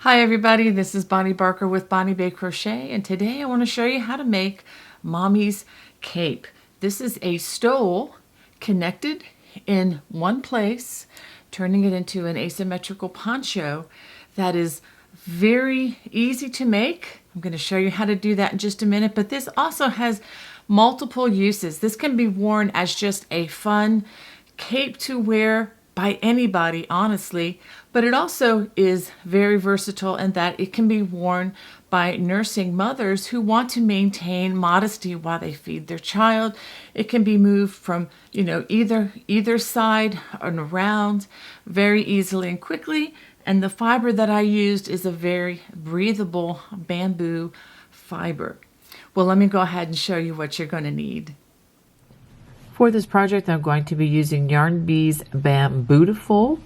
Hi everybody, this is Bonnie Barker with Bonnie Bay Crochet, and today I want to show you how to make Mommy's Cape. This is a stole connected in one place, turning it into an asymmetrical poncho that is very easy to make. I'm going to show you how to do that in just a minute, but this also has multiple uses. This can be worn as just a fun cape to wear by anybody, honestly, but it also is very versatile in that it can be worn by nursing mothers who want to maintain modesty while they feed their child. It can be moved from, either side and around very easily and quickly. And the fiber that I used is a very breathable bamboo fiber. Well, let me go ahead and show you what you're going to need. For this project, I'm going to be using Yarn Bee's Bambootiful,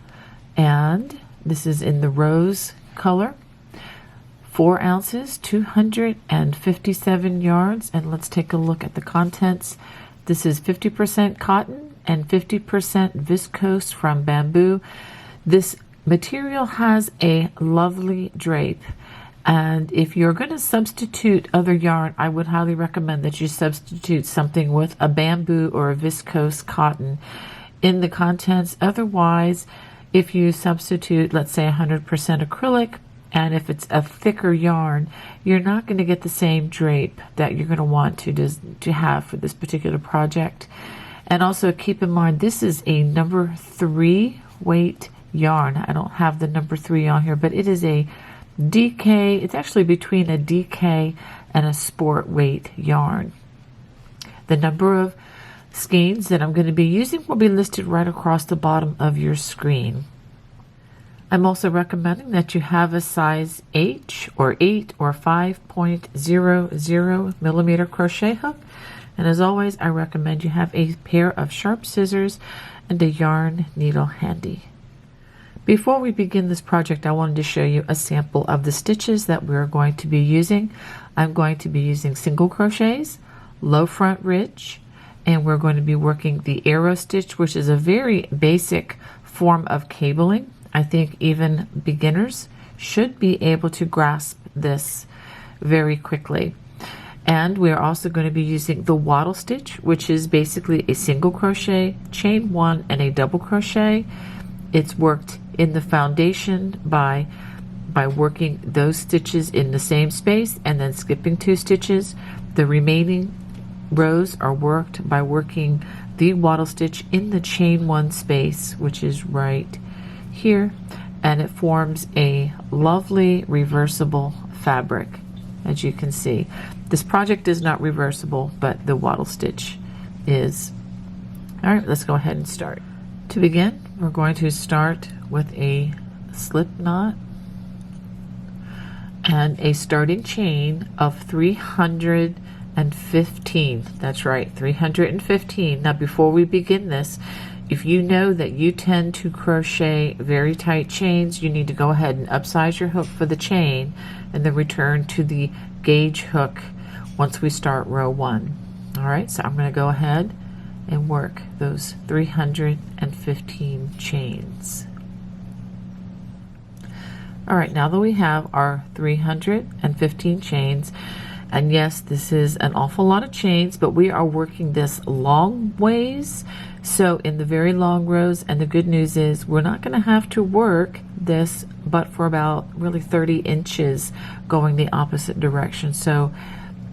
and this is in the rose color. 4 ounces, 257 yards, and let's take a look at the contents. This is 50% cotton and 50% viscose from bamboo. This material has a lovely drape. And if you're going to substitute other yarn, I would highly recommend that you substitute something with a bamboo or a viscose cotton in the contents. Otherwise, if you substitute, let's say 100% acrylic, and if it's a thicker yarn, you're not going to get the same drape that you're going to want to have for this particular project. And also keep in mind, this is a number 3 weight yarn. I don't have the number 3 on here, but it is a DK. It's actually between a DK and a sport weight yarn. The number of skeins that I'm going to be using will be listed right across the bottom of your screen. I'm also recommending that you have a size H or 8 or 5.00 millimeter crochet hook. And as always, I recommend you have a pair of sharp scissors and a yarn needle handy. Before we begin this project, I wanted to show you a sample of the stitches that we're going to be using. I'm going to be using single crochets, low front ridge, and we're going to be working the arrow stitch, which is a very basic form of cabling. I think even beginners should be able to grasp this very quickly. And we're also going to be using the wattle stitch, which is basically a single crochet, chain 1, and a double crochet. It's worked in the foundation by working those stitches in the same space and then skipping 2 stitches. The remaining rows are worked by working the wattle stitch in the chain 1 space, which is right here, and it forms a lovely reversible fabric. As you can see, this project is not reversible, but the wattle stitch is. All right, let's go ahead and start. To begin, we're going to start with a slip knot and a starting chain of 315. That's right, 315. Now, before we begin this, if you know that you tend to crochet very tight chains, you need to go ahead and upsize your hook for the chain and then return to the gauge hook once we start row 1. All right, so I'm going to go ahead and work those 315 chains. All right, now that we have our 315 chains, and yes, this is an awful lot of chains, but we are working this long ways, so in the very long rows, and the good news is we're not going to have to work this but for about really 30 inches going the opposite direction. So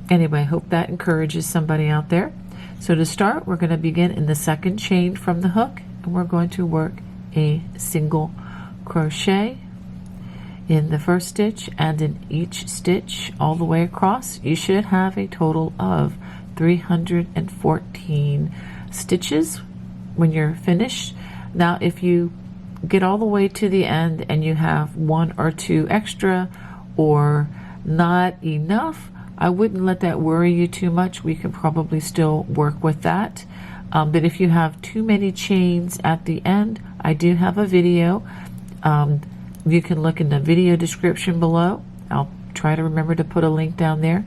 anyway, hope that encourages somebody out there. So to start, we're going to begin in the second chain from the hook, and we're going to work a single crochet in the first stitch and in each stitch all the way across. You should have a total of 314 stitches when you're finished. Now, if you get all the way to the end and you have 1 or 2 extra or not enough, I wouldn't let that worry you too much. We can probably still work with that. But if you have too many chains at the end, I do have a video. You can look in the video description below. I'll try to remember to put a link down there.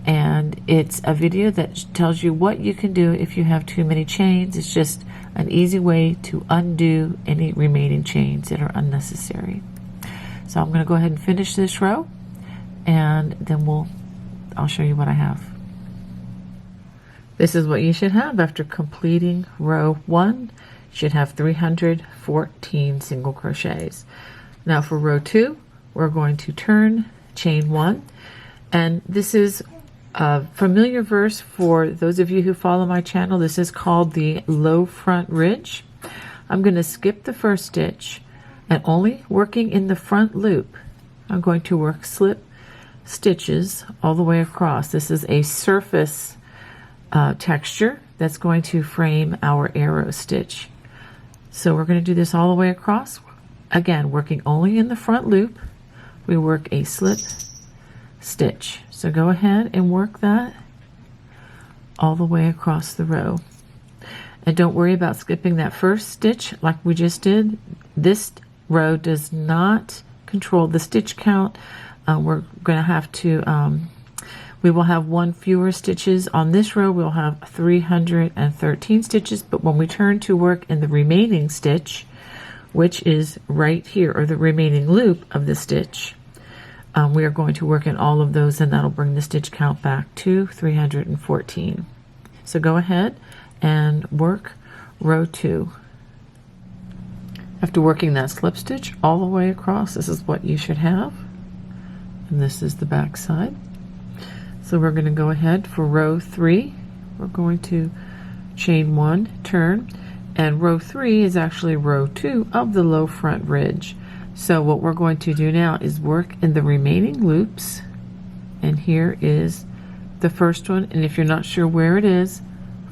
And it's a video that tells you what you can do if you have too many chains. It's just an easy way to undo any remaining chains that are unnecessary. So I'm going to go ahead and finish this row, and then I'll show you what I have. This is what you should have after completing row 1. You should have 314 single crochets. Now for row 2, we're going to turn, chain 1, and this is a familiar verse for those of you who follow my channel. This is called the low front ridge. I'm going to skip the first stitch, and only working in the front loop, I'm going to work slip stitches all the way across. This is a surface texture that's going to frame our arrow stitch. So we're going to do this all the way across. Again, working only in the front loop, we work a slip stitch. So go ahead and work that all the way across the row. And don't worry about skipping that first stitch like we just did. This row does not control the stitch count. We're going to have to, we will have one fewer stitches. On this row, we'll have 313 stitches, but when we turn to work in the remaining stitch, which is right here, or the remaining loop of the stitch, we are going to work in all of those, and that'll bring the stitch count back to 314. So go ahead and work row 2. After working that slip stitch all the way across, this is what you should have, and this is the back side. So we're going to go ahead for row 3. We're going to chain 1, turn, and row 3 is actually row 2 of the low front ridge. So what we're going to do now is work in the remaining loops, and here is the first one. And if you're not sure where it is,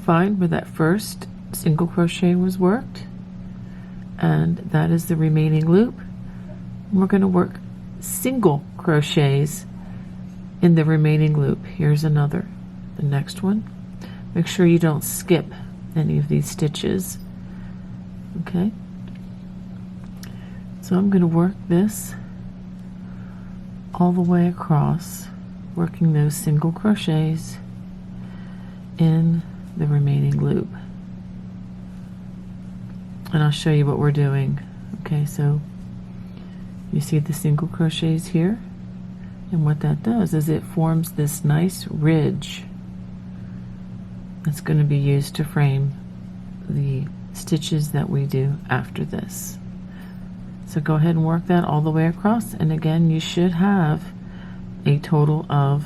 find where that first single crochet was worked, and that is the remaining loop. We're going to work single crochets in the remaining loop. Here's another, the next one. Make sure you don't skip any of these stitches. Okay, so I'm going to work this all the way across, working those single crochets in the remaining loop, and I'll show you what we're doing. Okay, so you see the single crochets here, and what that does is it forms this nice ridge that's going to be used to frame the stitches that we do after this. So go ahead and work that all the way across, and again you should have a total of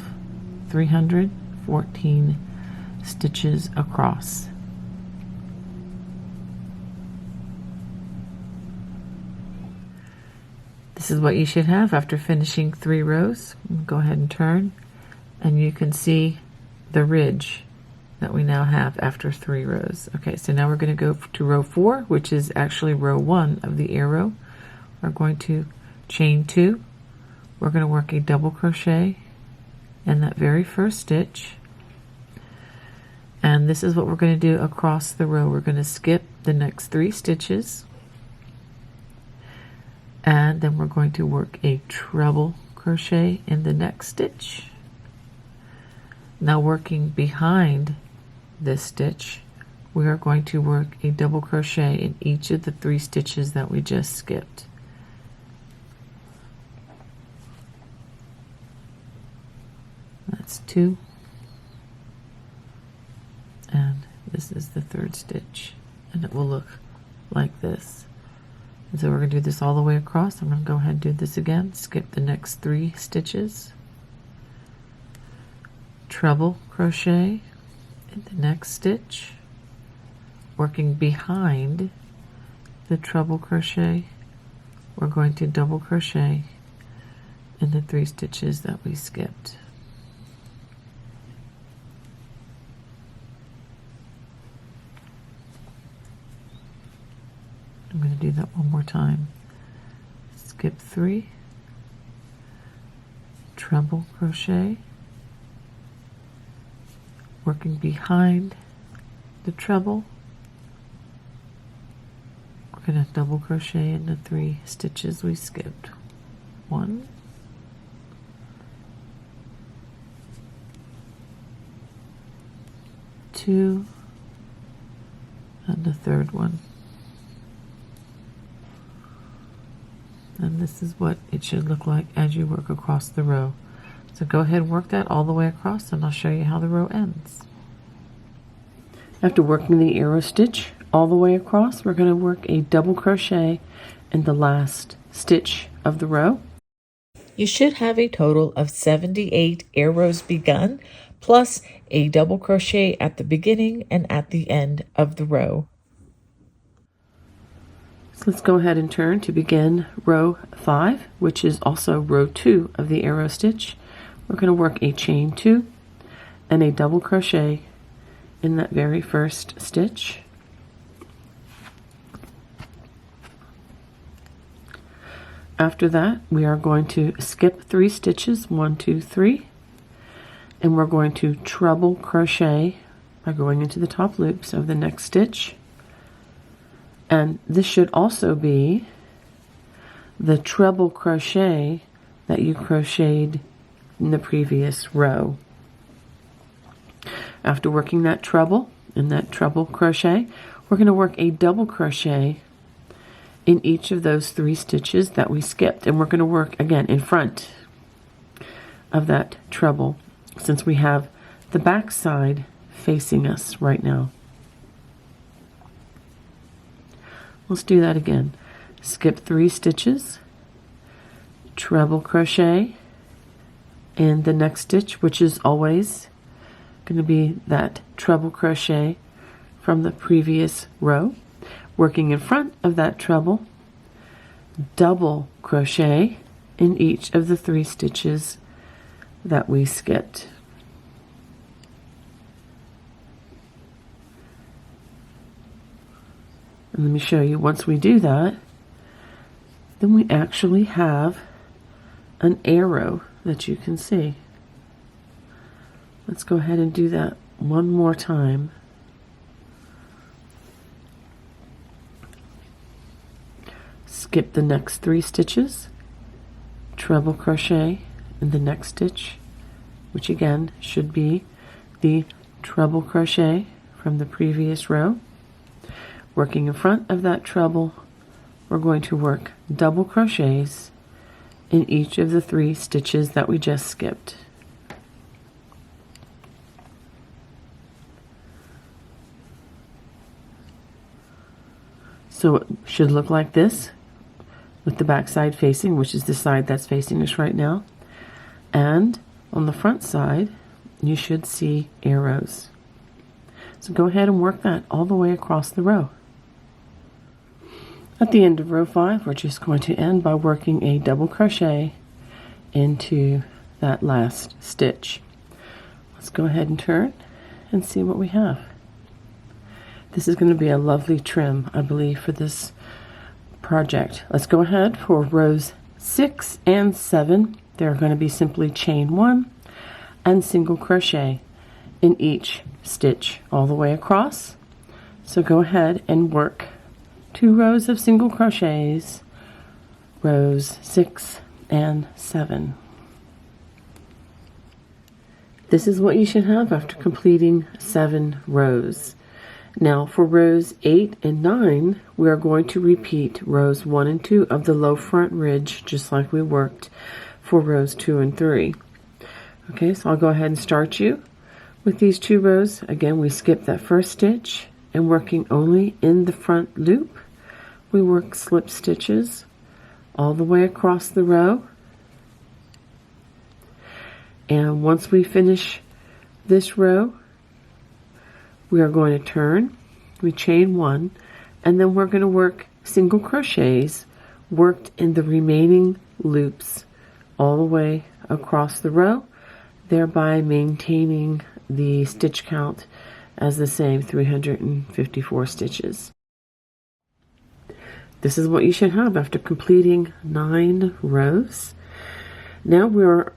314 stitches across. This is what you should have after finishing 3 rows. Go ahead and turn, and you can see the ridge that we now have after 3 rows. Okay, so now we're going to go to row 4, which is actually row 1 of the arrow. We're going to chain 2. We're going to work a double crochet in that very first stitch, and this is what we're going to do across the row. We're going to skip the next 3 stitches, and then we're going to work a treble crochet in the next stitch. Now working behind this stitch, we are going to work a double crochet in each of the 3 stitches that we just skipped. That's 2, and this is the 3rd stitch, and it will look like this. And so we're going to do this all the way across. I'm going to go ahead and do this again. Skip the next 3 stitches, treble crochet in the next stitch, working behind the treble crochet, we're going to double crochet in the 3 stitches that we skipped. I'm going to do that one more time. Skip 3, treble crochet, working behind the treble, we're going to double crochet in the 3 stitches we skipped. 1, 2, and the 3rd one. And this is what it should look like as you work across the row. So go ahead and work that all the way across, and I'll show you how the row ends. After working the arrow stitch all the way across, we're going to work a double crochet in the last stitch of the row. You should have a total of 78 arrows begun, plus a double crochet at the beginning and at the end of the row. So let's go ahead and turn to begin row 5, which is also row 2 of the arrow stitch. We're going to work a chain 2 and a double crochet in that very first stitch. After that, we are going to skip 3 stitches, 1, 2, 3, and we're going to treble crochet by going into the top loops of the next stitch. And this should also be the treble crochet that you crocheted in the previous row. After working that treble and that treble crochet, we're going to work a double crochet in each of those 3 stitches that we skipped, and we're going to work again in front of that treble since we have the back side facing us right now. Let's do that again. Skip 3 stitches, treble crochet in the next stitch, which is always going to be that treble crochet from the previous row. Working in front of that treble, double crochet in each of the 3 stitches that we skipped. And let me show you, once we do that, then we actually have an arrow that you can see. Let's go ahead and do that one more time. Skip the next 3 stitches, treble crochet in the next stitch, which again should be the treble crochet from the previous row. Working in front of that treble, we're going to work double crochets in each of the 3 stitches that we just skipped. So it should look like this, with the back side facing, which is the side that's facing us right now. And on the front side, you should see arrows. So go ahead and work that all the way across the row. At the end of row 5, we're just going to end by working a double crochet into that last stitch. Let's go ahead and turn and see what we have. This is going to be a lovely trim, I believe, for this project. Let's go ahead for rows 6 and 7. They're going to be simply chain 1 and single crochet in each stitch all the way across. So go ahead and work 2 rows of single crochets, rows 6 and 7. This is what you should have after completing 7 rows. Now for rows 8 and 9, we are going to repeat rows 1 and 2 of the low front ridge, just like we worked for rows 2 and 3. Okay, so I'll go ahead and start you with these 2 rows. Again, we skip that first stitch, and working only in the front loop, we work slip stitches all the way across the row. And once we finish this row, we are going to turn, we chain 1, and then we're going to work single crochets worked in the remaining loops all the way across the row, thereby maintaining the stitch count as the same 354 stitches. This is what you should have after completing 9 rows. Now we're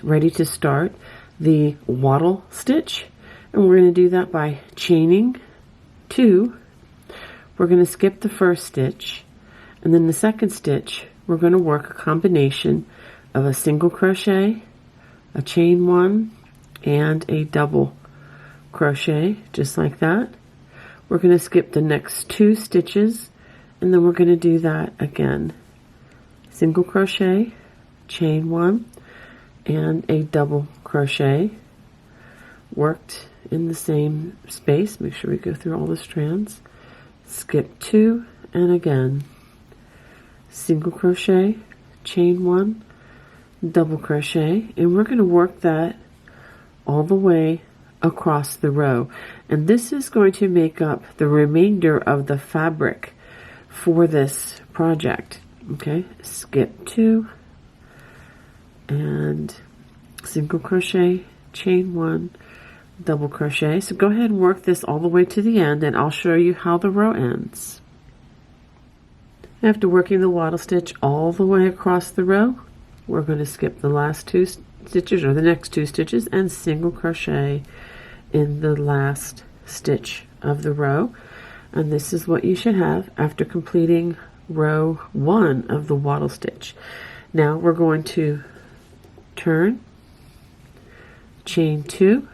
ready to start the wattle stitch, and we're going to do that by chaining 2. We're going to skip the first stitch, and then the second stitch we're going to work a combination of a single crochet, a chain 1, and a double crochet, just like that. We're going to skip the next 2 stitches, and then we're going to do that again single crochet, chain one, and a double crochet worked in the same space. Make sure we go through all the strands. Skip two, and again single crochet, chain one, double crochet, and we're going to work that all the way across the row, and this is going to make up the remainder of the fabric for this project. Okay, skip two and single crochet, chain one, double crochet. So go ahead and work this all the way to the end, and I'll show you how the row ends. After working the wattle stitch all the way across the row, we're going to skip the last two stitches, or the next two stitches, and single crochet in the last stitch of the row. And this is what you should have after completing row one of the wattle stitch. Now we're going to turn, chain two,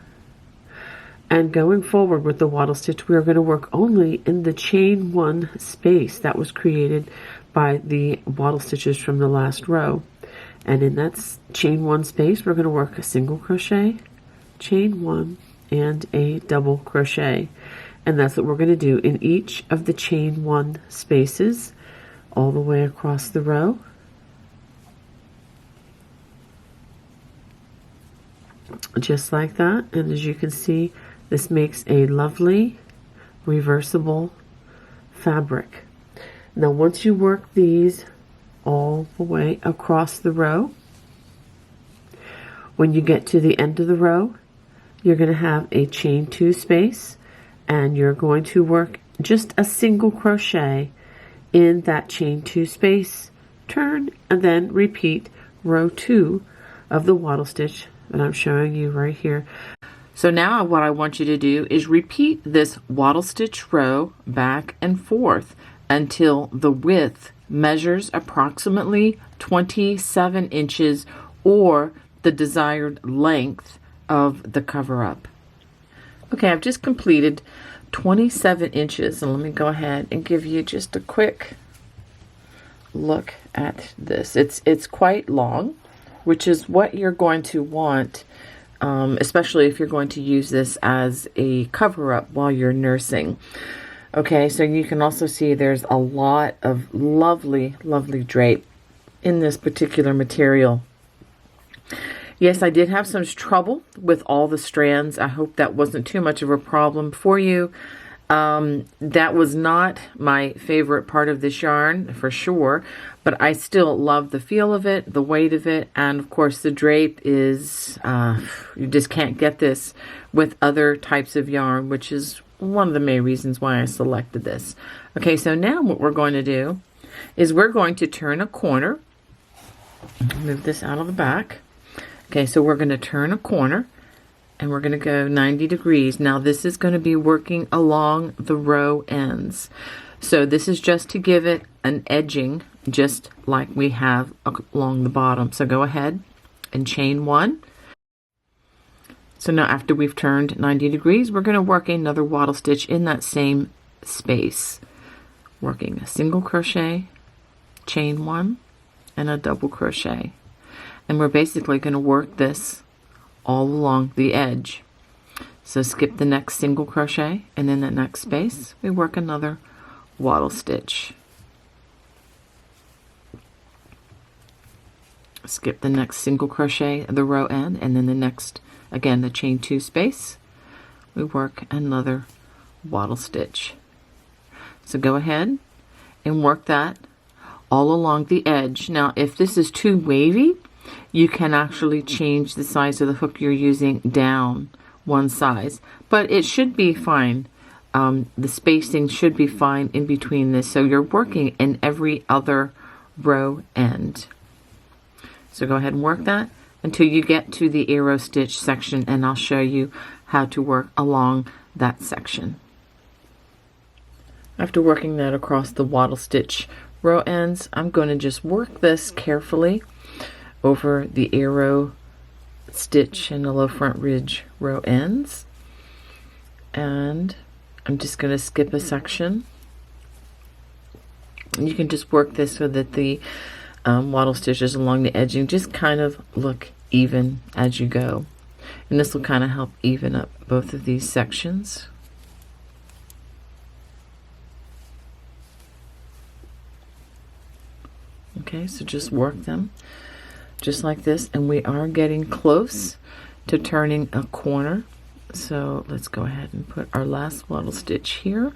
and going forward with the wattle stitch, we are going to work only in the chain one space that was created by the wattle stitches from the last row. And in that chain one space, we're going to work a single crochet, chain one, and a double crochet. And that's what we're going to do in each of the chain one spaces all the way across the row. Just like that. And as you can see, this makes a lovely reversible fabric. Now once you work these all the way across the row, when you get to the end of the row, you're going to have a chain two space, and you're going to work just a single crochet in that chain two space, turn, and then repeat row two of the wattle stitch that I'm showing you right here. So now what I want you to do is repeat this wattle stitch row back and forth until the width measures approximately 27 inches, or the desired length of the cover up. Okay, I've just completed 27 inches, and let me go ahead and give you just a quick look at this. It's quite long, which is what you're going to want, especially if you're going to use this as a cover up while you're nursing. Okay, so you can also see there's a lot of lovely, lovely drape in this particular material. Yes, I did have some trouble with all the strands. I hope that wasn't too much of a problem for you. That was not my favorite part of this yarn, for sure, but I still love the feel of it, the weight of it, and of course the drape is, you just can't get this with other types of yarn, which is one of the main reasons why I selected this. Okay, so now what we're going to do is we're going to turn a corner. Move this out of the back. Okay, so we're going to turn a corner, and we're going to go 90 degrees. Now this is going to be working along the row ends. So this is just to give it an edging, just like we have along the bottom. So go ahead and chain one. So now after we've turned 90 degrees, we're going to work another wattle stitch in that same space, working a single crochet, chain one, and a double crochet. And we're basically going to work this all along the edge. So skip the next single crochet, and in the next space we work another wattle stitch. Skip the next single crochet at the row end, and then the next, again, the chain two space, we work another wattle stitch. So go ahead and work that all along the edge. Now if this is too wavy, you can actually change the size of the hook you're using down one size, but it should be fine. The spacing should be fine in between this, so you're working in every other row end. So go ahead and work that until you get to the arrow stitch section, and I'll show you how to work along that section. After working that across the wattle stitch row ends, I'm going to just work this carefully over the arrow stitch and the low front ridge row ends, and I'm just going to skip a section. You can just work this so that the wattle stitches along the edging. Just kind of look even as you go, and this will kind of help even up both of these sections. Okay, so just work them just like this, and we are getting close to turning a corner. So let's go ahead and put our last wattle stitch here.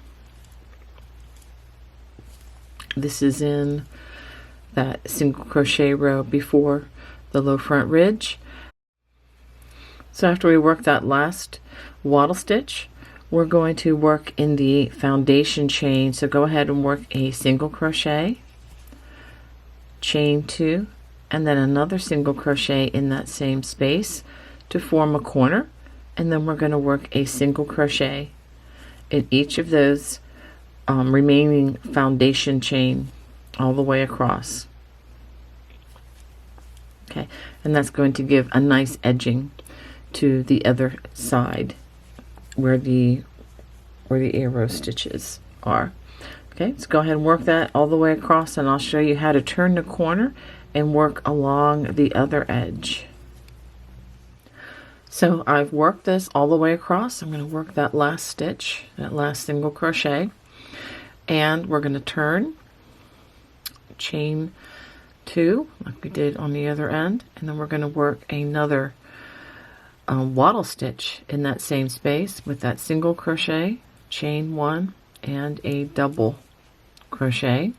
This is in that single crochet row before the low front ridge. So after we work that last wattle stitch, we're going to work in the foundation chain. So go ahead and work a single crochet, chain 2, and then another single crochet in that same space to form a corner, and then we're going to work a single crochet in each of those remaining foundation chain all the way across. Okay, and that's going to give a nice edging to the other side where the arrow stitches are. Okay, let's go ahead and work that all the way across, and I'll show you how to turn the corner and work along the other edge. So I've worked this all the way across. I'm going to work that last stitch, that last single crochet, and we're going to turn, chain 2 like we did on the other end, and then we're going to work another wattle stitch in that same space with that single crochet, chain 1, and a double crochet.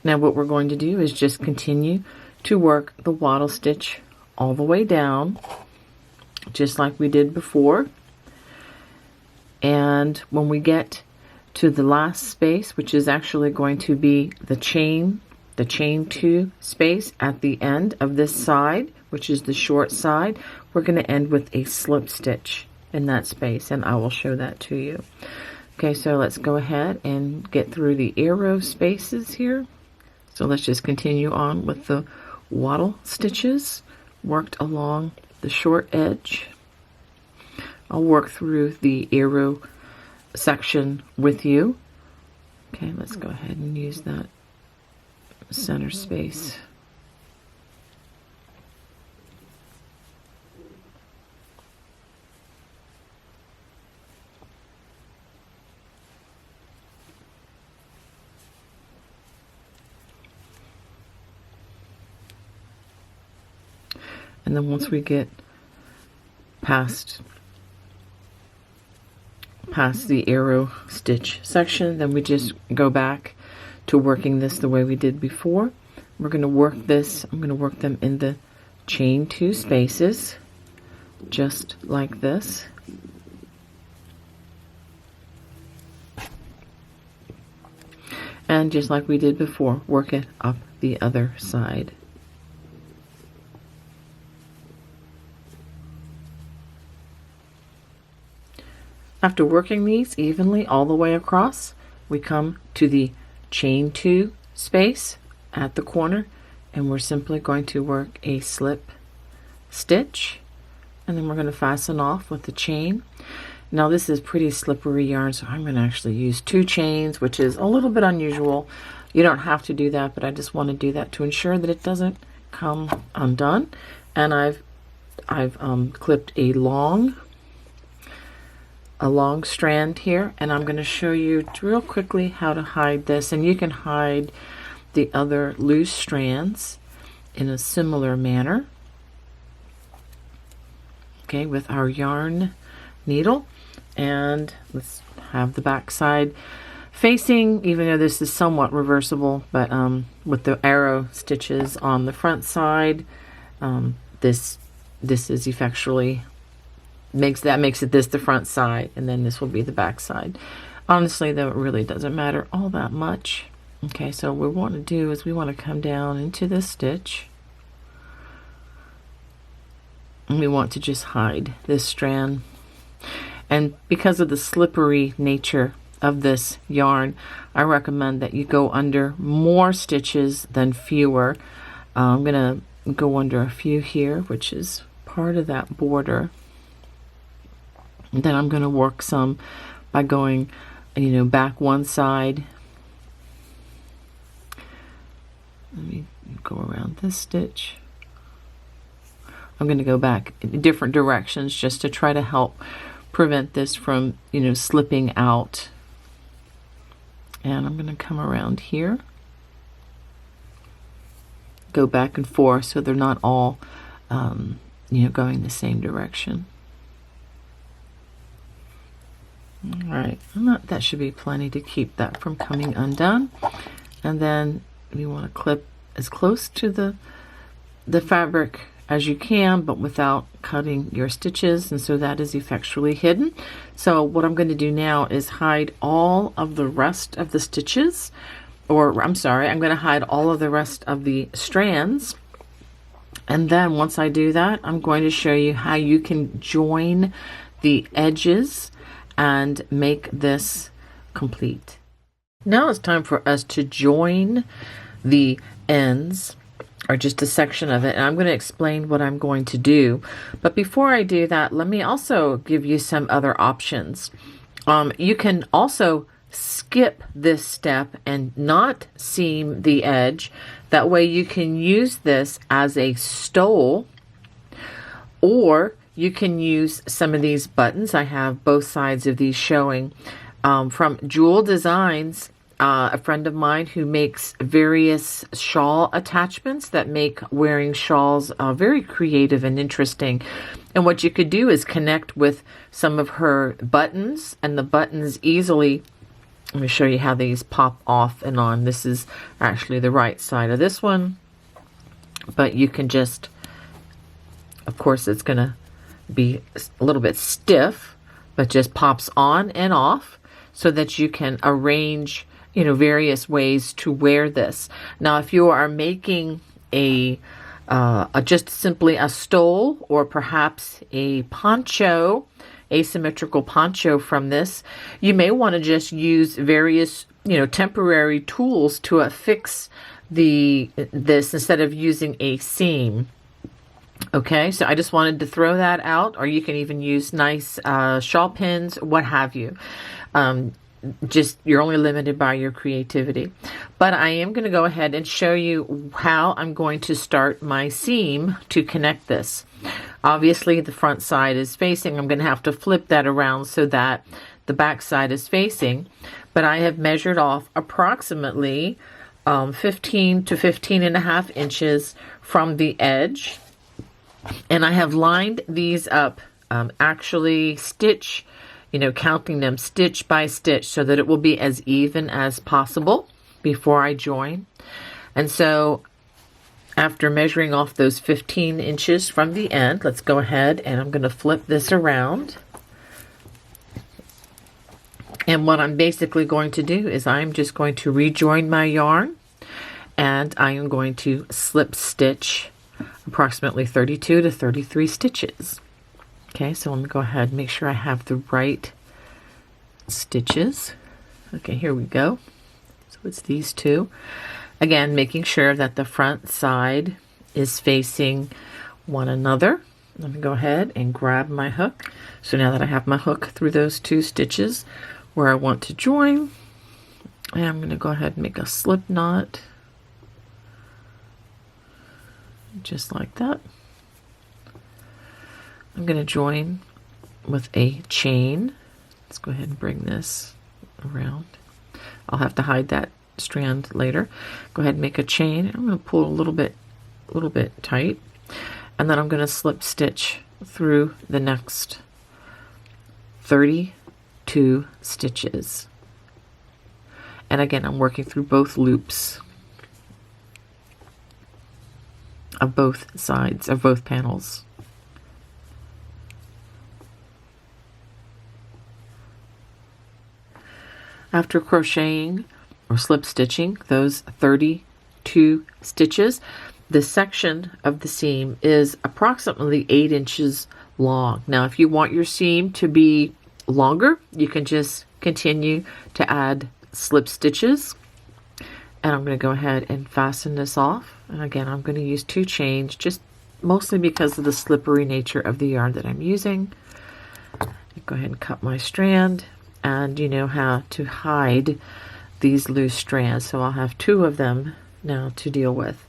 Now what we're going to do is just continue to work the wattle stitch all the way down, just like we did before. And when we get to the last space, which is actually going to be the chain 2 space at the end of this side, which is the short side, we're going to end with a slip stitch in that space, and I will show that to you. Okay, so let's go ahead and get through the arrow spaces here. So let's just continue on with the wattle stitches worked along the short edge. I'll work through the arrow section with you. Okay, let's go ahead and use that center space. And then once we get past the arrow stitch section, then we just go back to working this the way we did before. We're going to work this, I'm going to work them in the chain 2 spaces, just like this. And just like we did before, work it up the other side. After working these evenly all the way across, we come to the chain 2 space at the corner, and we're simply going to work a slip stitch, and then we're going to fasten off with the chain. Now this is pretty slippery yarn, so I'm going to actually use 2 chains, which is a little bit unusual. You don't have to do that, but I just want to do that to ensure that it doesn't come undone. And I've clipped a long strand here, and I'm going to show you real quickly how to hide this, and you can hide the other loose strands in a similar manner, okay, with our yarn needle. And let's have the back side facing, even though this is somewhat reversible, but with the arrow stitches on the front side, this is effectually makes it this the front side, and then this will be the back side. Honestly though, it really doesn't matter all that much. Okay, so what we want to do is we want to come down into this stitch, and we want to just hide this strand. And because of the slippery nature of this yarn, I recommend that you go under more stitches than fewer. I'm gonna go under a few here, which is part of that border. And then I'm going to work some by going, back one side Let me go around this stitch. I'm going to go back in different directions just to try to help prevent this from, slipping out. And I'm going to come around here, go back and forth so they're not all, going the same direction. All right, that should be plenty to keep that from coming undone. And then you want to clip as close to the fabric as you can, but without cutting your stitches, and so that is effectually hidden. So what I'm going to do now is hide all of the rest of the stitches, or I'm sorry, I'm going to hide all of the rest of the strands. And then once I do that, I'm going to show you how you can join the edges and make this complete. Now it's time for us to join the ends, or just a section of it, and I'm going to explain what I'm going to do. But before I do that, let me also give you some other options. You can also skip this step and not seam the edge. That way you can use this as a stole, or you can use some of these buttons. I have both sides of these showing from Jewel Designs. A friend of mine who makes various shawl attachments that make wearing shawls very creative and interesting. And what you could do is connect with some of her buttons, and the buttons easily, let me show you how these pop off and on. This is actually the right side of this one, but you can just, of course it's going to be a little bit stiff, but just pops on and off so that you can arrange various ways to wear this. Now, if you are making a just simply a stole, or perhaps a poncho, asymmetrical poncho from this, you may want to just use various, temporary tools to affix this instead of using a seam. Okay, so I just wanted to throw that out, or you can even use nice shawl pins, what have you. Just, you're only limited by your creativity. But I am going to go ahead and show you how I'm going to start my seam to connect this. Obviously the front side is facing. I'm going to have to flip that around so that the back side is facing. But I have measured off approximately 15 to 15 and a half inches from the edge. And I have lined these up, actually stitch, counting them stitch by stitch so that it will be as even as possible before I join. And so after measuring off those 15 inches from the end, let's go ahead and I'm going to flip this around. And what I'm basically going to do is I'm just going to rejoin my yarn, and I am going to slip stitch approximately 32 to 33 stitches. Okay, so let me go ahead and make sure I have the right stitches. Okay, here we go. So it's these two. Again, making sure that the front side is facing one another. Let me go ahead and grab my hook. So now that I have my hook through those two stitches where I want to join, I'm going to go ahead and make a slip knot. Just like that. I'm going to join with a chain. Let's go ahead and bring this around. I'll have to hide that strand later. Go ahead and make a chain. I'm going to pull a little bit tight, and then I'm going to slip stitch through the next 32 stitches. And again, I'm working through both loops of both sides of both panels. After crocheting or slip stitching those 32 stitches, this section of the seam is approximately 8 inches long. Now, if you want your seam to be longer, you can just continue to add slip stitches. And I'm going to go ahead and fasten this off. And again, I'm going to use 2 chains, just mostly because of the slippery nature of the yarn that I'm using. Go ahead and cut my strand. And you know how to hide these loose strands. So I'll have 2 of them now to deal with.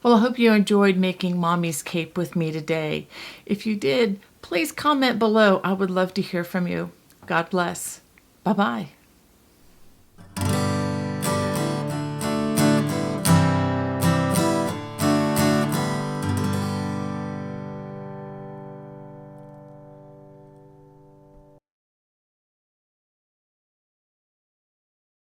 Well, I hope you enjoyed making Mommy's Cape with me today. If you did, please comment below. I would love to hear from you. God bless. Bye-bye.